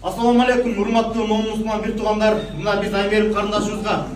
Ассаламу алейкум, урматтуу момун бир туугандар. Мына биз Аймерим карындашыбызга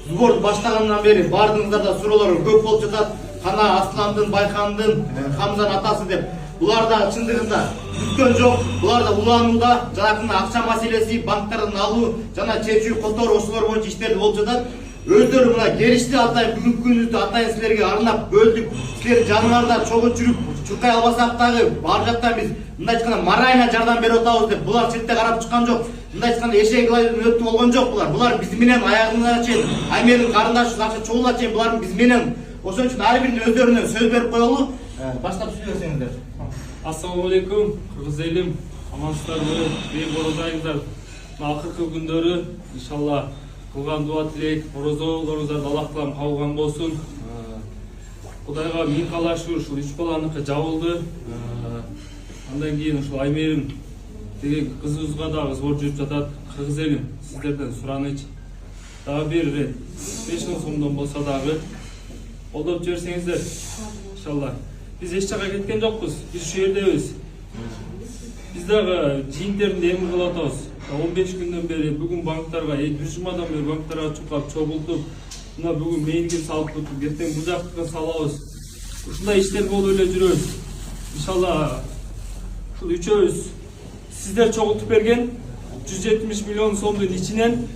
сбор баштагандан бери бардыгыңыздарда суроолор көп болуп жатат. Кана Асландын, Байкандын, Хамзанын атасы деп. Булар да чындыгында бүткөн жок. Булар да уланууда, жанакы акча маселеси, банктардан алуу, жана чечүү, котор ошолор боюнча иштер болуп жатат. Өздөрү мына келишти атайын бүгүнкү күнүбүздү атайын силерге арнап бөлдүк. Силер жаныңарда чогуу жүрүп, чуркай албасак дагы бар жактан биз мындай айтканда марайна жардам берип атабыз деп. Булар четте карап чыккан жок. Мындай айтканда эшек өтүп болгон жок булар. Булар биз менен аягына чейин, Аймердин карындашыбыз акча чогула чейин булар биз менен. Ошон үчүн ар бирин өздөрүнө сөз берип коелу. Баштап сүйлөсөңүздөр. Ассаламу алейкум, кыргыз элим, амансыздарбы, бейбороз айыңыздар. Акыркы күндөрү иншалла кылган дуа тилек, орозолоруңуздар Аллах таалам кабылган болсун. Кудайга миң калашы ушул 3 баланыкы жабылды. Андан кийин ушул Аймерим деген кызыбызга дагы сбор жүрүп жатат. Кыргыз элим, сиздерден суранычы. Дагы бир рет 5 сомдон болсо дагы колдоп жиберсеңиздер. Иншалла. Биз эч жака кеткен жокпуз. Биз ушул жердебиз. Биз дагы жыйынтерди эмгил кылып атабыз. 15 күндөн бери бүгүн банктарга, бир жумадан бери банктарга чукап, чогултуп, мына бүгүн мейилген салып туруп, эртең бул жактыкын салабыз. Ушундай иштер болуп эле жүрөбүз. Иншалла ушул үчөөбүз сиздер чогултуп берген 170 миллион сомдун ичинен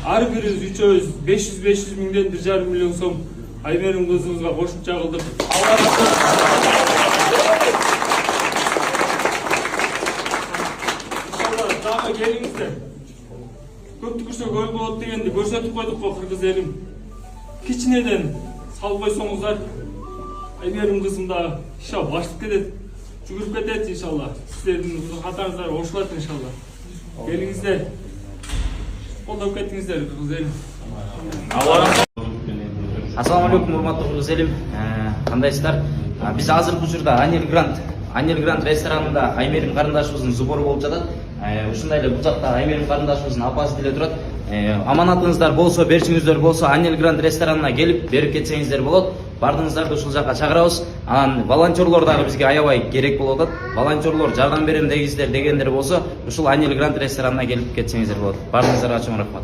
ар бирибиз үчөөбүз 500 миңден 1,5 миллион сом Аймерим кызыбызга кошумча кылдык. Дагы келиңиздер. Көп түкүрсө көл болот дегенди көрсөтүп койдук го кыргыз элим. Кичинеден салып койсоңуздар, Аймерим кызым да иша башып кетет, жүгүрүп кетет иншалла. Сиздердин катарыңыздар кошулат иншалла. Келиңиздер. Колдоп кетиңиздер кыргыз элим. Ассаламу алейкум, урматтуу кыргыз элим. Кандайсыздар? Биз азыркы учурда Анел Гранд ресторанында Аймерим карындашыбыздын сбору болуп жатат. Ушундай эле бул жакта Аймерим карындашыбыздын апасы деле турат. Аманатыңыздар болсо, берчиңиздер болсо, Анел Гранд ресторанына келип берип кетсеңиздер болот. Бардыңыздарды ушул жака чакырабыз. Анан волонтерлор дагы бизге аябай керек болуп атат. Волонтерлор жардам берем дегендер болсо, ушул Анел Гранд ресторанына келип кетсеңиздер болот. Бардыңыздарга чоң рахмат.